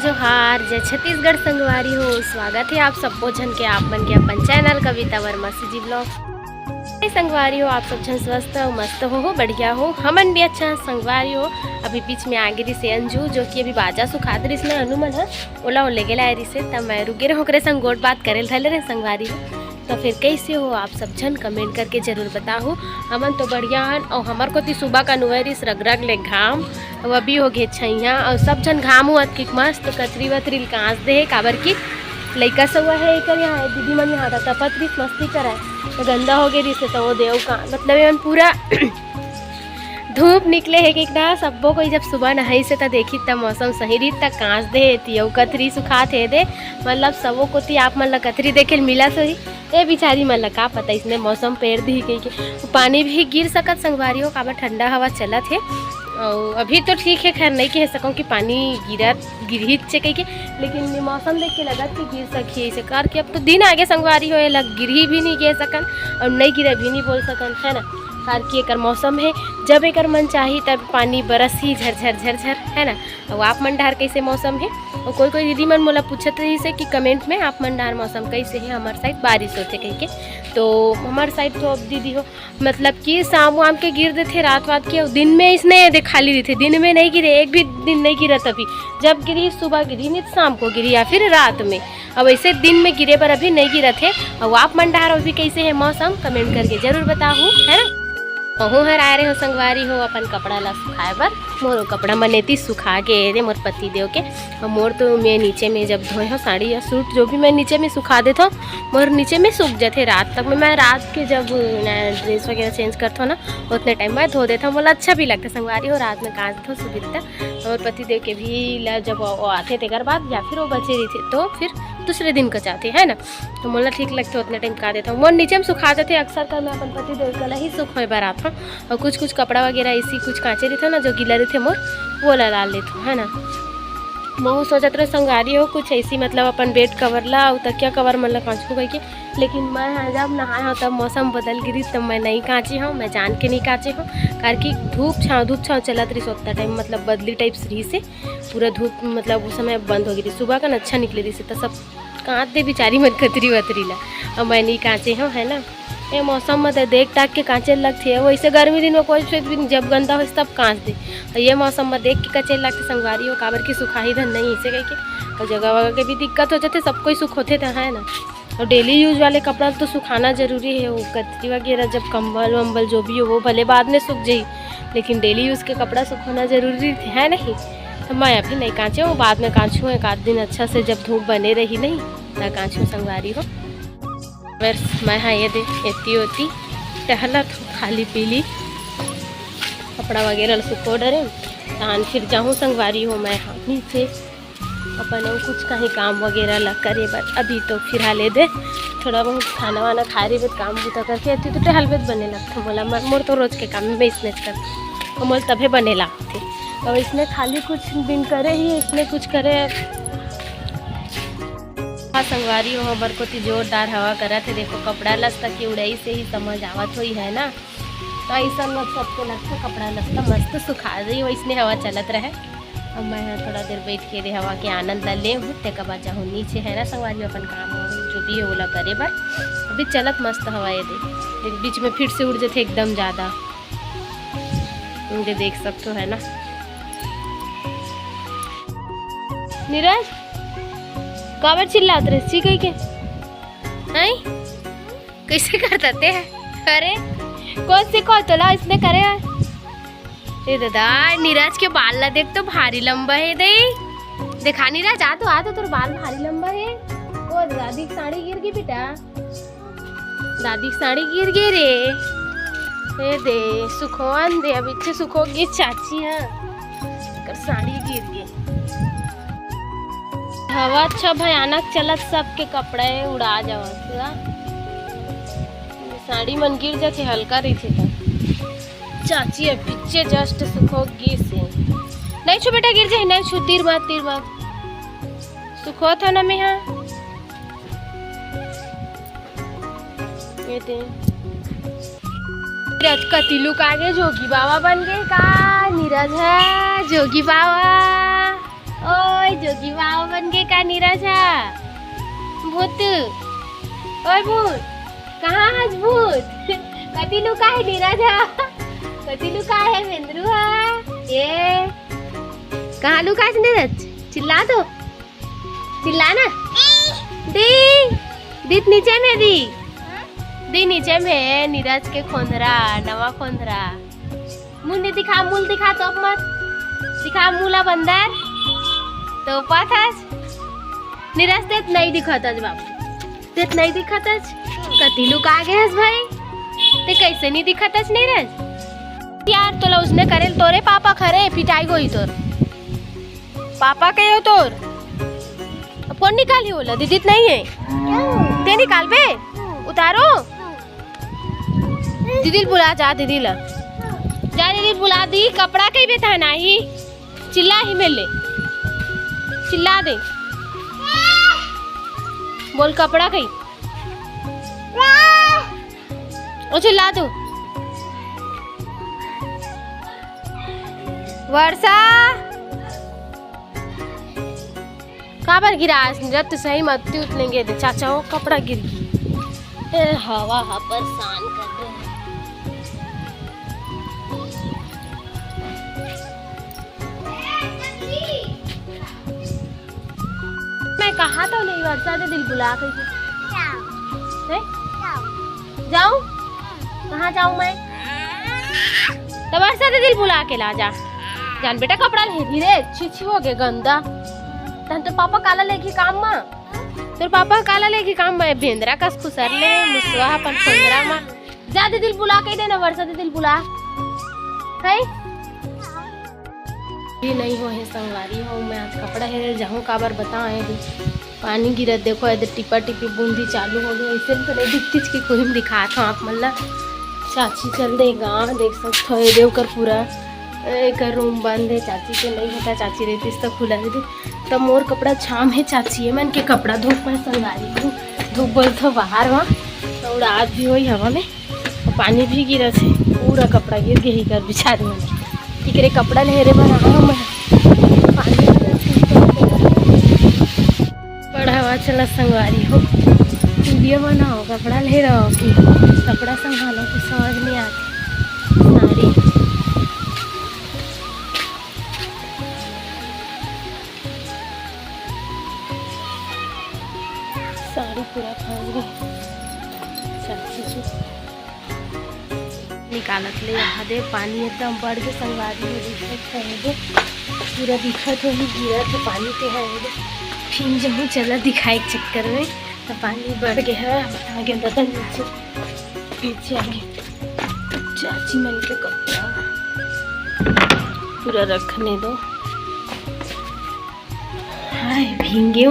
जोहार जय छत्तीसगढ़ संगवारी हो। स्वागत है आप सब जन के आप मन के अपन चैनल कविता वर्मा जी ब्लॉग। संगवारी हो आप सब जन स्वस्थ हो मस्त हो बढ़िया हो हमन भी अच्छा संगवारी हो। अभी बीच में आगे रही से अंजू जो कि अभी बाजा सुखात रही इसमें अनुमन है ओला ले गया रही से तब मैं रुके रहो करे संग गोट बात करे धले रहे संगवारी हो। तो फिर कैसे हो आप सब जन कमेंट करके जरूर बताओ। हमन तो बढ़िया हन और हमार को ती सुबह का नुहरिस रग ले घाम अब अभी हो गए छैया और सब जन घाम हुआ कि मस्त कतरी वतरी कांस दे काबर की लइका सवा है कर यहाँ दीदी मन यहाँ तपत रही मस्ती कराए तो गंदा हो गई रिसे तो वो देव का मतलब पूरा धूप निकले है कि ना सबो कोई जब सुबह नहाई से तो देखी तब मौसम सही रही तक कांस दे तियौ कतरी सुखा थे दे मतलब सबो को ती आप मन ला कतरी देखे मिला सही ए बिचारी मन ला का पता इसने मौसम पेड़ दी कही के पानी भी गिर सकत संगवारी हो काबर ठंडा हवा चलत है और अभी तो ठीक है खैर नहीं कह सकूँ कि पानी गिरही से कही के लेकिन मौसम देख के लगा कि गिर सकी ऐसे कार कि अब तो दिन आगे संगवारी हो लग गिरही भी नहीं कह सकन और नहीं गिरा भी नहीं बोल सकन है ना कार की एक मौसम है जब एक मन चाहिए तब पानी बरस ही झरझर झरझर है ना। और आप मन डार कैसे मौसम है और कोई कोई दीदी मन मोला पूछत रही से कि कमेंट में आप मन डार मौसम कैसे है हमारे साइड बारिश होते कह के तो हमारे साइड तो अब दीदी हो मतलब कि शाम वाम के गिर देते रात वात के दिन में इसने खाली रही थे दिन में नहीं गिरे एक भी दिन नहीं गिरा तभी जब गिरी सुबह गिरी नहीं शाम को गिरी या फिर रात में अब ऐसे दिन में गिरे पर अभी नहीं गिरा थे। और आप मन डार अभी कैसे है मौसम कमेंट करके जरूर बताओ है ना। अहूँ हर आए रहे हो संगवारी हो अपन कपड़ा ला सुखाए बर मोर कपड़ा मनेती सुखा के रे मोर पति देव के और मोर तो मैं नीचे में जब धोए हो साड़ी या सूट जो भी मैं नीचे में सुखा देता हूँ मोर नीचे में सूख जाते रात तक में मैं रात के जब ड्रेस वगैरह चेंज करता हूँ ना उतने टाइम में धो देता हूँ बोला अच्छा भी लगता संगवारी हो रात में कांच दो सुबह तक और पति देव के भी जब वो आते थे घर बाद या फिर वो बचे रही थे तो फिर दूसरे दिन का चाहते है ना तो मोला ठीक लगता उतने टाइम का देता हूँ मोर नीचे में सुखा देते अक्सर कर मैं अपन पति देव कल ही सुख हो बार आता हूँ और कुछ कुछ कपड़ा वगैरह इसी कुछ कांचे रही थे ना जो गीला रही थे मोर वो ला डाल लेते है ना। मैं सोचत रहे संगारी हो कुछ ऐसी मतलब अपन बेड कवर ला और तकिया कवर मतलब कांचू गई के लेकिन मैं जब नहाया हूँ तब मौसम बदल गिरी तब मैं नहीं कांची हूँ मैं जान के नहीं कांचे हूँ कार की धूप छाँव चलत रही सोता टाइम मतलब बदली टाइप रही से पूरा धूप मतलब उस समय बंद हो गई सुबह का अच्छा निकले रही से तो सब कांच दे बेचारी मन कतरी वतरी ला और मैं नहीं कांचे हूँ है ना। ये मौसम में तो देख टाक के कांचे लगती है वैसे गर्मी दिन में कोई भी जब गंदा हो तब कांच दे और ये मौसम में देख के कचेल लगते संगवारी हो काबर की सुखाही धन नहीं इसे कह के और जगह वगह के भी दिक्कत हो जाते सब कोई सुख होते थे है ना। और डेली यूज वाले कपड़ा तो सुखाना जरूरी है वो कतरी वगैरह जब कंबल वम्बल जो भी हो वो भले बाद में सूख जाई लेकिन डेली यूज़ के कपड़ा सुखाना जरूरी है नहीं। तो मैं अभी नहीं कांचे हूँ बाद में कांचूँ एक आध दिन अच्छा से जब धूप बने रही नहीं ना कांचूँ संगवारी हो बस मैं हाँ ये दे एती होती टहलत खाली पीली कपड़ा वगैरह सुखो डरे तान फिर जाऊँ संगवारी हो मैं हाँ नीचे अपन कुछ कहीं काम वगैरह ला करे बट अभी तो फिलहाल दे थोड़ा बहुत खाना वाना खा रही बट काम बूता करके आती तो टहलबेत बने लगता बोला मोर तो रोज के काम में इसने कर तो मोल तभी बने लगते और इसमें खाली कुछ दिन करे ही इसमें कुछ करे संगवारी हो हमार को जोरदार हवा करा थे देखो कपड़ा लस्ता की उड़ाई से ही समझ आवत हुई है ना तो ऐसा लग सबको लगता कपड़ा लस्ता मस्त सुखा रही हो इसने हवा चलत रहे अब मैं थोड़ा देर बैठ के रे हवा के आनंद ले हूँ ते कबा जाऊँ नीचे है ना संगवारी अपन काम जो भी है ओला करे बार अभी चलत मस्त हवा ये दे बीच में फिर से उड़ जाते एकदम ज़्यादा मुझे देख सकते हो है ना। नीरज काबर चिल्लाते रहे सी कही के नहीं कैसे करते हैं अरे कौन सी कौन तो ला इसने करे ए दादा नीरज के बाल ला देख तो भारी लंबा है दे देखा नीरज आ तो तेरे बाल भारी लंबा है ओ दादी की साड़ी गिर गई बेटा दादी की साड़ी गिर गई रे ए दे सुखवान दे अब इच्छे सुखोगी चाची है कर साड़ी गिर गई हवा अच्छा भयानक चलत सबके कपड़े उड़ा जावा साड़ी मन गिर जाते हल्का रही थे चाची है पीछे जस्ट सुखोगी से नहीं छू बेटा गिर जाए नहीं छू तीर बात सुखो था ना मैं यहाँ ये थे नीरज का तिलुक आगे जोगी बाबा बन गए का नीरज है जोगी बाबा ओए जोगी बाबा बन के का नीरजा भूत। ओए भूत कहाँ है भूत? कति लुका है नीरजा? कति लुका है मेंद्रू? ये कहाँ लुका है नीरज? चिल्ला दो, चिल्ला ना। दी नीचे में दी नीचे में नीरज के खोंदरा, नवा खोंदरा। मुंह दिखा, मूल दिखा तो मत दिखा, मूला बंदर तो पाथस नीरज तेत नहीं दिखतस बाबू, तेत नहीं दिखतस। कति लुका गए भाई, ते कैसे नहीं दिखतस नीरज? यार तोला उसने करेल तोरे पापा खरे पिटाई गोई तोर पापा के हो तोर। अब कौन निकाली बोला? दीदी नहीं है ते निकाल बे, उतारो। दीदी बुला, जा दीदी ला जा, दीदी बुला दी। कपड़ा कहीं भी था नहीं, चिल्ला ही मिले, चिल्ला दे, बोल कपड़ा कहीं ओ चिल्ला दो। वर्षा काबर गिरा? रत सही मत उतलेंगे दे चाचा, वो कपड़ा गिर गई। हवा परेशान कर दे। मैं कहा तो नहीं वर्षा दे दिल बुला के जाऊं? कहाँ जाऊं मैं? तो वर्षा दे दिल बुला के ला जा। जान बेटा कपड़ा ले धीरे, छी हो गए गंदा। तो पापा काला लेके काम मा, तो पापा काला लेके काम में भेंद्रा कस खुसर ले मुसवा अपन खोंदरा मा। जा दे दिल बुला के देना, वर्षा दे दिल बुला है। ये नहीं हो है संगवारी हो, मैं आज कपड़ा है जाऊँ काबर बताए दी। पानी गिरत देखो, इधर टिपा टिपी बूंदी चालू हो गई। ऐसे तो नहीं दिखती कि कोई दिखा था आप मतलब चाची चल देगा देख सकते हो। देव कर पूरा एक रूम बंद है, चाची के नहीं होता, चाची रहती तो खुला रहती। तब मोर कपड़ा छाम है, चाची है मन के कपड़ा धूप में संगारी को धूप बोल तो बाहर वहाँ तो उड़ात भी हुई हवा में, तो पानी भी गिरा थे, पूरा कपड़ा गिर गया ही कर बिचारी मन ठीक रे। कपड़ा लहरे बना मैं पानी बड़ा हवा चला संगवारी हो। वीडियो बनाओ कपड़ा ले रहा हो कि कपड़ा संभालो कुछ समझ नहीं आती। साड़ी पूरा फंस गई, निकालत ले यहाँ दे। पानी एकदम बढ़ गए संगवारी हो, पूरा दिखत हो ही गिरा तो पानी पे है। फिर जब चला दिखाए चक्कर में तो पानी बढ़ गया है। आगे बदल नीचे पीछे आगे चाची मन के कपड़ा पूरा रखने दो। हाय भींगे